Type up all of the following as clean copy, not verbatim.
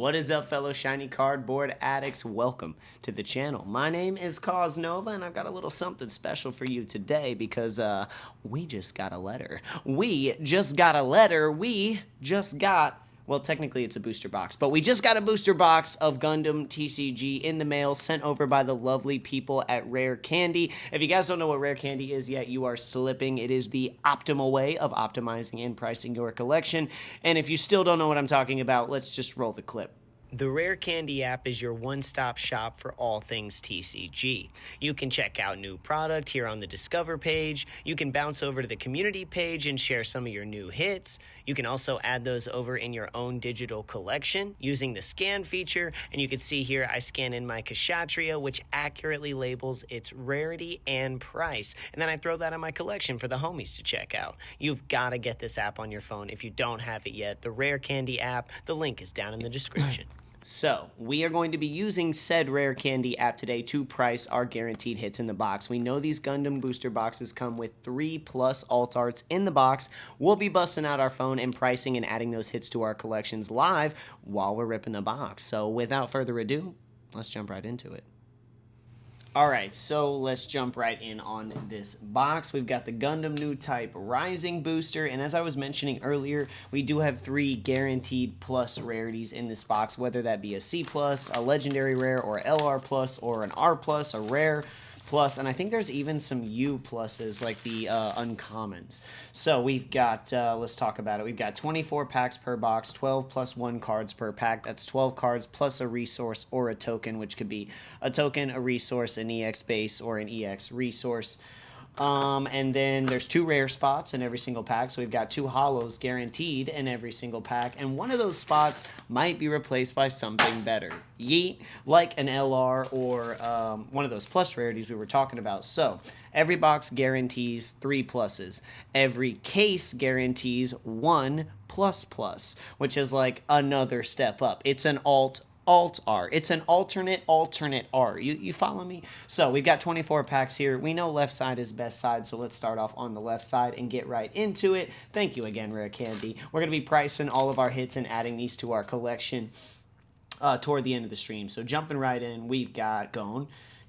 What is up, fellow shiny cardboard addicts? Welcome to the channel. My name is Nova, and I've got a little something special for you today because we just got a letter. We just got, well, technically it's a booster box, but we just got a booster box of Gundam TCG in the mail, sent over by the lovely people at Rare Candy. If you guys don't know what Rare Candy is yet, you are slipping. It is the optimal way of optimizing and pricing your collection. And if you still don't know what I'm talking about, let's just roll the clip. The Rare Candy app is your one-stop shop for all things TCG. You can check out new product here on the Discover page. You can bounce over to the community page and share some of your new hits. You can also add those over in your own digital collection using the scan feature. And you can see here I scan in my Kshatriya, which accurately labels its rarity and price. And then I throw that in my collection for the homies to check out. You've got to get this app on your phone if you don't have it yet. The Rare Candy app, the link is down in the description. So, we are going to be using said Rare Candy app today to price our guaranteed hits in the box. We know these Gundam booster boxes come with 3+ alt arts in the box. We'll be busting out our phone and pricing and adding those hits to our collections live while we're ripping the box. So, without further ado, let's jump right into it. Alright, so let's jump right in on this box. We've got the Gundam Newtype Rising booster, and as I was mentioning earlier, we do have 3 guaranteed plus rarities in this box, whether that be a C+, a legendary rare, or LR+, or an R+, a rare plus, and I think there's even some U pluses, like the uncommons. So we've got, let's talk about it. We've got 24 packs per box, 12 plus 1 cards per pack. That's 12 cards plus a resource or a token, which could be a token, a resource, an EX base, or an EX resource. And then there's 2 rare spots in every single pack, so we've got 2 holos guaranteed in every single pack, and one of those spots might be replaced by something better. Yeet, like an LR or one of those plus rarities we were talking about. So every box guarantees 3 pluses. Every case guarantees 1 plus, which is like another step up. It's an alt R. It's an alternate R. You follow me? So we've got 24 packs here. We know left side is best side, so let's start off on the left side and get right into it. Thank you again, Rare Candy. We're going to be pricing all of our hits and adding these to our collection toward the end of the stream. So jumping right in, we've got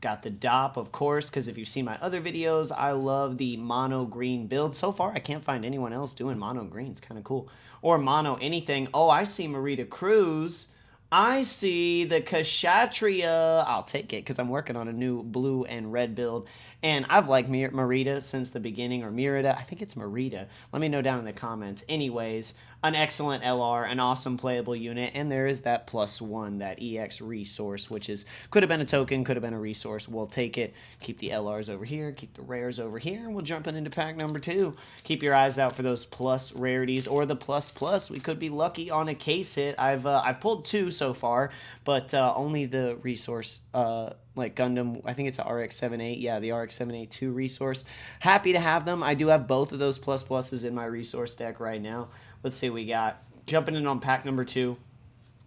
Got the DOP, of course, because if you've seen my other videos, I love the mono green build. So far, I can't find anyone else doing mono green. It's kind of cool. Or mono anything. Oh, I see Marita Cruz. I see the Kshatriya. I'll take it because I'm working on a new blue and red build. And I've liked Marita since the beginning, or Merida. I think it's Marita. Let me know down in the comments. Anyways, an excellent LR, an awesome playable unit, and there is that +1, that EX resource, which is could have been a token, could have been a resource. We'll take it. Keep the LRs over here, keep the rares over here, and we'll jump into pack number 2. Keep your eyes out for those plus rarities or the plus. We could be lucky on a case hit. I've pulled 2 so far, but only the resource. Like Gundam, I think it's the RX-78. Yeah, the RX-78-2 resource. Happy to have them. I do have both of those pluses in my resource deck right now. Let's see what we got. Jumping in on pack number 2.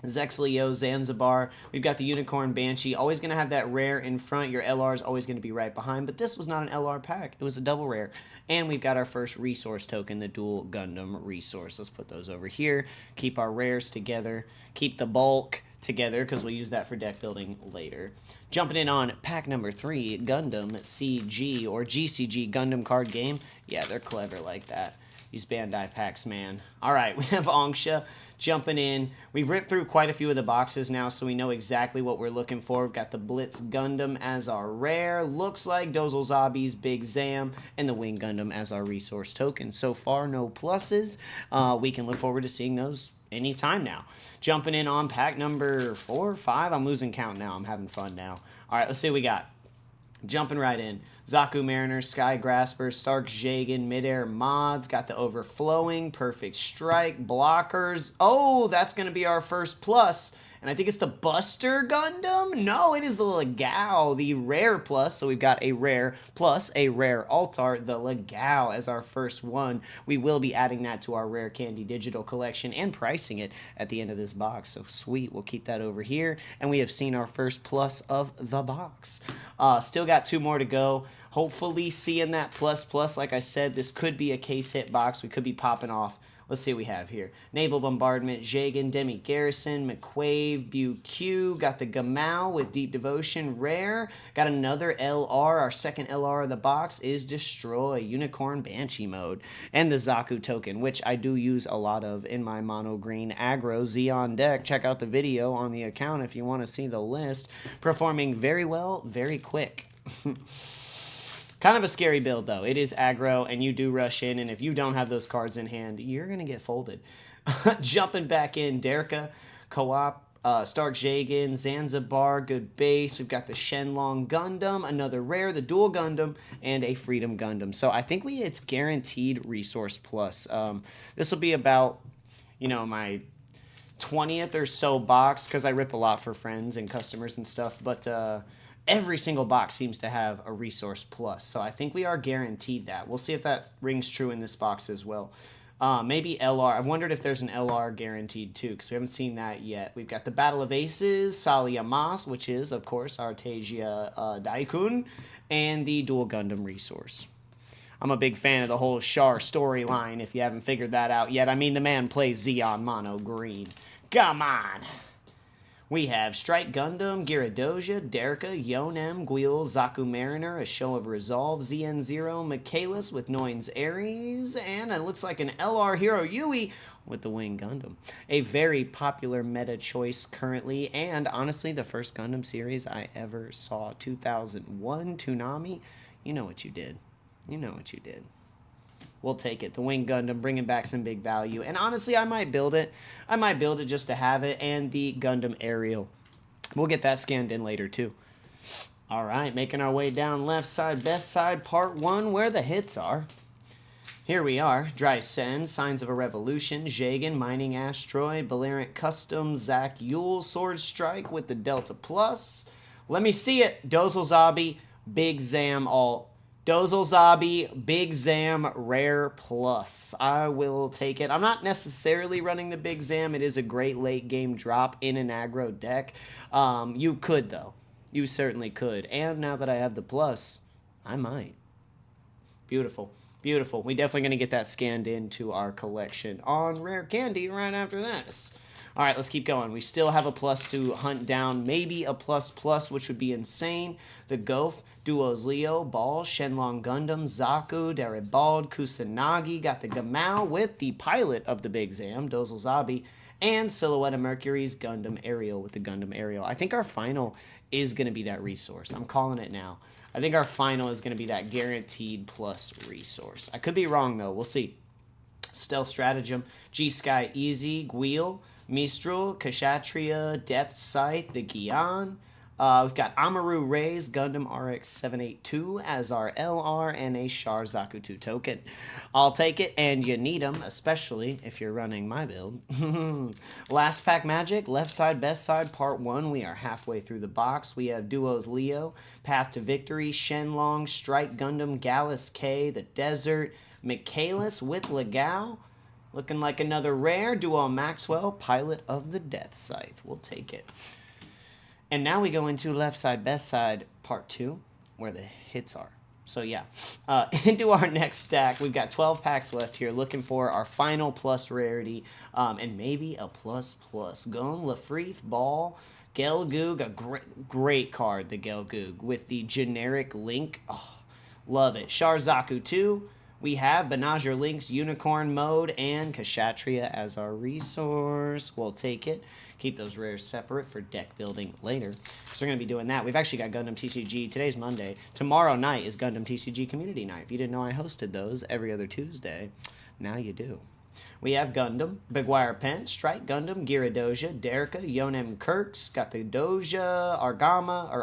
Zex Leo, Zanzibar. We've got the Unicorn Banshee. Always going to have that rare in front. Your LR is always going to be right behind. But this was not an LR pack. It was a double rare. And we've got our first resource token, the dual Gundam resource. Let's put those over here. Keep our rares together. Keep the bulk together because we'll use that for deck building later. Jumping in on pack number 3, Gundam CG or GCG Gundam card game. Yeah, they're clever like that. These Bandai packs, man. All right, we have Angsha jumping in. We've ripped through quite a few of the boxes now, so we know exactly what we're looking for. We've got the Blitz Gundam as our rare. Looks like Dozel Zabi's Big Zam, and the Wing Gundam as our resource token. So far, no pluses. We can look forward to seeing those anytime now. Jumping in on pack number 4 or 5. I'm losing count now. I'm having fun now. All right, let's see what we got. Jumping right in. Zaku Mariner, Sky Grasper, Stark Jagan, Midair Mods, got the Overflowing, Perfect Strike, Blockers. Oh, that's going to be our first plus. And I think it's the Buster Gundam? No, it is the Legao, the rare plus. So we've got a rare plus a rare altar, the Legao as our first one. We will be adding that to our Rare Candy digital collection and pricing it at the end of this box. So sweet, we'll keep that over here. And we have seen our first plus of the box. Still got 2 more to go. Hopefully seeing that plus. Like I said, this could be a case hit box. We could be popping off Let's see what we have here. Naval Bombardment, Jagan, Demi Garrison, McQuave, BQ. Got the Gamau with Deep Devotion, rare. Got another LR. Our second LR of the box is Destroy, Unicorn Banshee mode. And the Zaku token, which I do use a lot of in my mono green aggro Xeon deck. Check out the video on the account if you want to see the list. Performing very well, very quick. Kind of a scary build, though. It is aggro, and you do rush in, and if you don't have those cards in hand, you're going to get folded. Jumping back in, Derka, Co-op, Stark Jagan, Zanzibar, good base. We've got the Shenlong Gundam, another rare, the Dual Gundam, and a Freedom Gundam. So I think it's guaranteed Resource Plus. This will be about, my 20th or so box, because I rip a lot for friends and customers and stuff, but every single box seems to have a Resource Plus, so I think we are guaranteed that. We'll see if that rings true in this box as well. Maybe LR. I've wondered if there's an LR guaranteed too, because we haven't seen that yet. We've got the Battle of Aces, Salia Mas, which is, of course, Artesia Daikun, and the Dual Gundam Resource. I'm a big fan of the whole Char storyline, if you haven't figured that out yet. I mean, the man plays Xeon Mono Green. Come on! We have Strike Gundam, Gyaradoja, Derka, Yonem, Guil, Zaku Mariner, A Show of Resolve, ZN0, Michaelis with Noin's Ares, and it looks like an LR Hero Yui with the Wing Gundam. A very popular meta choice currently, and honestly, the first Gundam series I ever saw, 2001, Toonami. You know what you did. You know what you did. We'll take it. The Wing Gundam, bringing back some big value. And honestly, I might build it. I might build it just to have it. And the Gundam Aerial. We'll get that scanned in later, too. All right, making our way down left side, best side, part 1, where the hits are. Here we are. Dry Sen, Signs of a Revolution, Jagan, Mining Asteroid, Baleric Custom, Zach Yule, Sword Strike with the Delta Plus. Let me see it. Dozelzabi, Big Zam, all... Dozelzabi, Big Zam, Rare Plus. I will take it. I'm not necessarily running the Big Zam. It is a great late game drop in an aggro deck. You could, though. You certainly could. And now that I have the Plus, I might. Beautiful. Beautiful. We're definitely going to get that scanned into our collection on Rare Candy right after this. All right, let's keep going. We still have a plus to hunt down. Maybe a plus, which would be insane. The Goth, Duos Leo, Ball, Shenlong Gundam, Zaku, Daribald, Kusanagi. Got the Gamau with the pilot of the Big Zam, Dozelzabi, and Silhouette of Mercury's Gundam Aerial with the Gundam Aerial. I think our final is going to be that resource. I'm calling it now. I think our final is going to be that guaranteed plus resource. I could be wrong, though. We'll see. Stealth Stratagem, G-Sky Easy, Guil, Mistral, Kshatriya, Death Scythe, the Gyan. We've got Amaru Ray's Gundam RX-782 as our LR and a Char Zaku 2 token. I'll take it, and you need them, especially if you're running my build. Last Pack Magic, Left Side, Best Side, Part 1. We are halfway through the box. We have Duos Leo, Path to Victory, Shenlong, Strike Gundam, Gallus K, The Desert, Michaelis with Legao. Looking like another rare. Duo Maxwell, Pilot of the Death Scythe. We'll take it. And now we go into Left Side, Best Side, Part 2, where the hits are. So yeah, into our next stack, we've got 12 packs left here, looking for our final plus rarity, and maybe a plus. Gon, Lafrith, Ball, Gelgoog, a great card, the Gelgoog, with the generic Link. Oh, love it. Char Zaku 2. We have Benager Link's Unicorn mode and Kshatriya as our resource. We'll take it. Keep those rares separate for deck building later. So we're going to be doing that. We've actually got Gundam TCG. Today's Monday. Tomorrow night is Gundam TCG Community Night. If you didn't know I hosted those every other Tuesday, now you do. We have Gundam, Bigwire Pent, Strike Gundam, Gyaradoja, Derka, Yonem Kirks, got the Doja, Argama,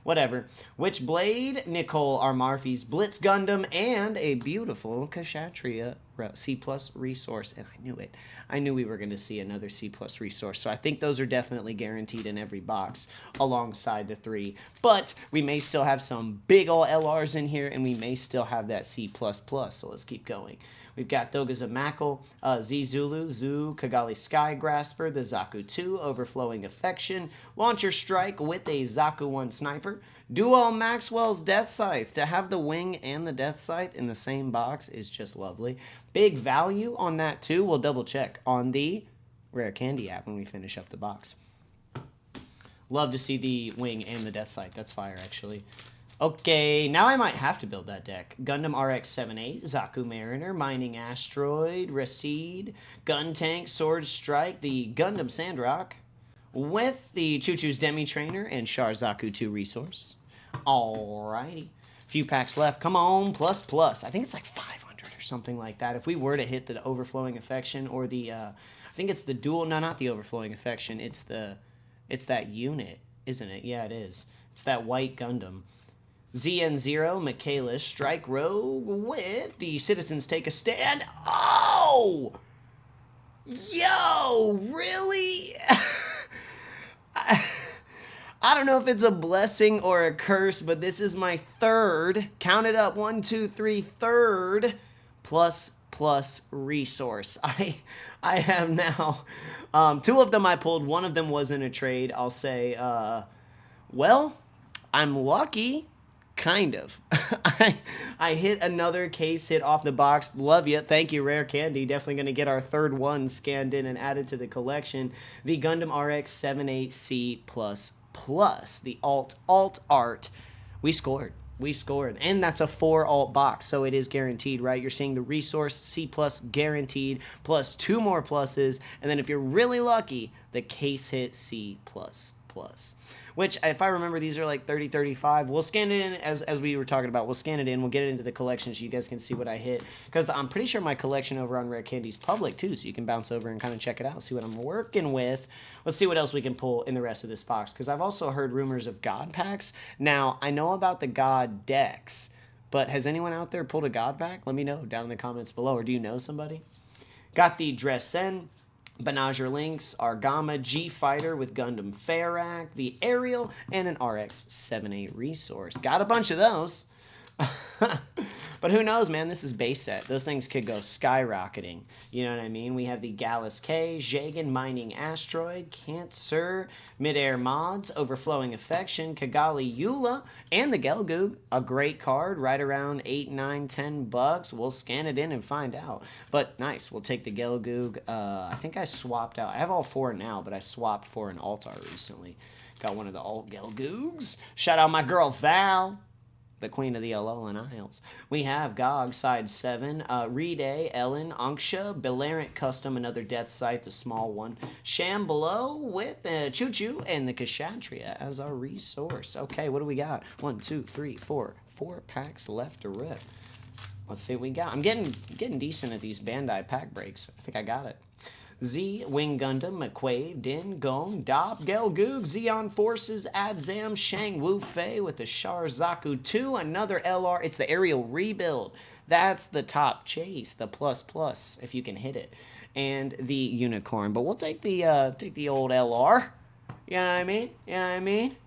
whatever. Witchblade, Nicole Armarfi's Blitz Gundam, and a beautiful Kshatriya C+ resource. And I knew it. I knew we were going to see another C+ resource. So I think those are definitely guaranteed in every box alongside the 3. But we may still have some big ol' LRs in here, and we may still have that C++. So let's keep going. We've got Dogazamackle, Z-Zulu, Zoo, Kigali Skygrasper, the Zaku 2, Overflowing Affection, Launcher Strike with a Zaku 1 Sniper, Duo Maxwell's Death Scythe. To have the wing and the Death Scythe in the same box is just lovely. Big value on that too. We'll double check on the Rare Candy app when we finish up the box. Love to see the wing and the Death Scythe. That's fire, actually. Okay, now I might have to build that deck. Gundam RX-78, Zaku Mariner, Mining Asteroid, Recede, Gun Tank, Sword Strike, the Gundam Sandrock, with the Choo-Choo's Demi Trainer and Char Zaku 2 Resource. Alrighty. Few packs left. Come on, plus. I think it's like 500 or something like that. If we were to hit the Overflowing Affection or the, I think it's the dual, no, not the Overflowing Affection. It's that unit, isn't it? Yeah, it is. It's that white Gundam. ZN0, Michaelis, Strike Rogue with the Citizens Take a Stand. Oh! Yo, really? I don't know if it's a blessing or a curse, but this is my third, count it up, 1, 2, 3, third plus resource. I have now, 2 of them I pulled, 1 of them was in a trade. I'll say, well, I'm lucky. Kind of. I hit another case hit off the box. Love you. Thank you, Rare Candy. Definitely going to get our third one scanned in and added to the collection. The Gundam RX-78C++. The alt art. We scored. And that's a 4 alt box, so it is guaranteed, right? You're seeing the resource C+ guaranteed, plus 2 more pluses, and then if you're really lucky, the case hit C++. Which, if I remember, these are like 30, 35. We'll scan it in, as we were talking about. We'll scan it in. We'll get it into the collection so you guys can see what I hit. Because I'm pretty sure my collection over on Rare Candy is public, too. So you can bounce over and kind of check it out, see what I'm working with. Let's see what else we can pull in the rest of this box. Because I've also heard rumors of God packs. Now, I know about the God decks. But has anyone out there pulled a God pack? Let me know down in the comments below. Or do you know somebody? Got the Dressen, Banager Lynx, Argama, G-Fighter with Gundam Ferrac, the Aerial, and an RX-78 Resource. Got a bunch of those. But who knows, man? This is base set. Those things could go skyrocketing. You know what I mean? We have the Gallus K, Jagan Mining Asteroid, Cancer, Midair Mods, Overflowing Affection, Kigali Eula, and the Gelgoog. A great card, right around 8, 9, 10 bucks. We'll scan it in and find out. But nice. We'll take the Gelgoog. I think I swapped out. I have all 4 now, but I swapped for an alt art recently. Got one of the alt Gelgoogs. Shout out my girl Val, the queen of the Alolan Isles. We have Gog, side 7, Rede, Ellen, Anksha, Beleriant Custom, another Death Scythe, the small one, Shambolo with Choo-Choo, and the Kshatriya as our resource. Okay, what do we got? 1, 2, 3, 4. 4 packs left to rip. Let's see what we got. I'm getting decent at these Bandai pack breaks. I think I got it. Z, Wing Gundam, McQuave, Din, Gong, Dop, Gelgoog, Zeon Forces, Adzam, Shang Wu Fei with the Char Zaku 2, another LR. It's the aerial rebuild. That's the top chase, the plus, if you can hit it. And the Unicorn. But we'll take the old LR. You know what I mean? You know what I mean?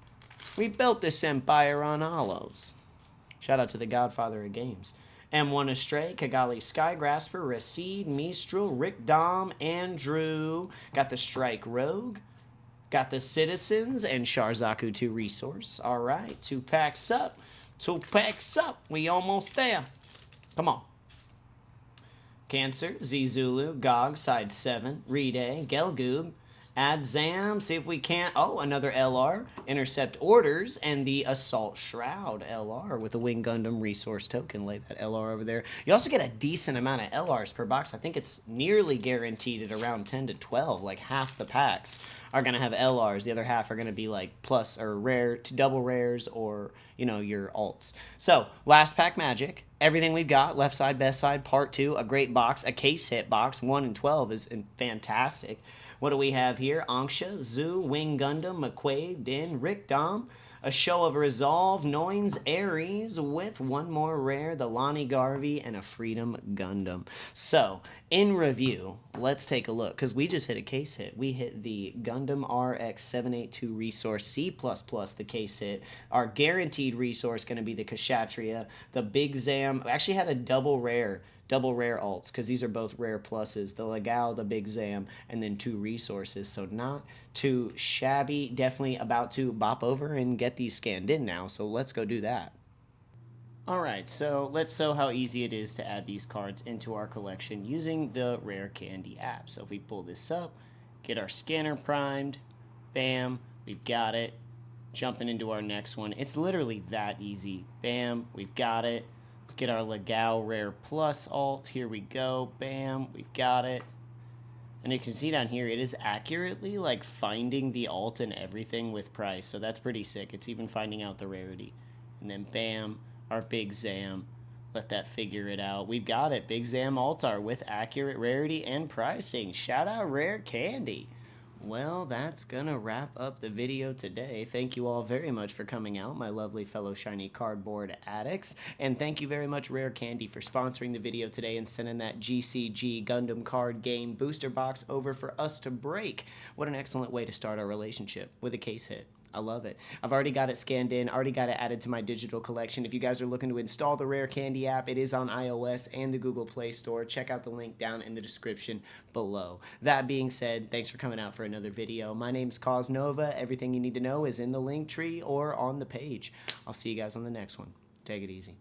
We built this empire on hollows. Shout out to the Godfather of games. M1 Astray, Kigali Skygrasper, Recede, Mistral, Rick Dom, Andrew. Got the Strike Rogue. Got the Citizens and Char Zaku 2 Resource. All right, 2 packs up. 2 packs up. We almost there. Come on. Cancer, Z-Zulu, Gog, side 7, Rede, Gelgoog, Adzam, see if we can't. Oh, another LR. Intercept Orders and the Assault Shroud LR with the Wing Gundam Resource Token. Lay that LR over there. You also get a decent amount of LRs per box. I think it's nearly guaranteed at around 10 to 12. Like half the packs are going to have LRs. The other half are going to be like plus or rare to double rares or, you know, your alts. So, last pack magic. Everything we've got, left side, best side, part 2, a great box, a case hit box, 1 and 12 is fantastic. What do we have here? Anksha, Zoo, Wing Gundam, McQuave, Din, Rick Dom, a Show of Resolve, Noins, Ares, with one more rare, the Lonnie Garvey, and a Freedom Gundam. So, in review, let's take a look, because we just hit a case hit. We hit the Gundam RX-782 resource C++, the case hit. Our guaranteed resource going to be the Kshatriya. The Big Zam actually had a double rare alts, because these are both rare pluses. The Legal, the Big Zam, and then 2 resources. So not too shabby. Definitely about to bop over and get these scanned in now. So let's go do that. Alright, so let's show how easy it is to add these cards into our collection using the Rare Candy app. So if we pull this up, get our scanner primed, bam, we've got it. Jumping into our next one. It's literally that easy. Bam, we've got it. Let's get our Legal Rare Plus alt. Here we go. Bam, we've got it. And you can see down here, it is accurately like finding the alt and everything with price. So that's pretty sick. It's even finding out the rarity. And then bam, our Big Zam. Let that figure it out. We've got it. Big Zam Altar with accurate rarity and pricing. Shout out Rare Candy. Well, that's gonna wrap up the video today. Thank you all very much for coming out, my lovely fellow shiny cardboard addicts. And thank you very much, Rare Candy, for sponsoring the video today and sending that GCG Gundam card game booster box over for us to break. What an excellent way to start our relationship with a case hit. I love it. I've already got it scanned in, already got it added to my digital collection. If you guys are looking to install the Rare Candy app, it is on iOS and the Google Play Store. Check out the link down in the description below. That being said, thanks for coming out for another video. My name's Causnova. Everything you need to know is in the link tree or on the page. I'll see you guys on the next one. Take it easy.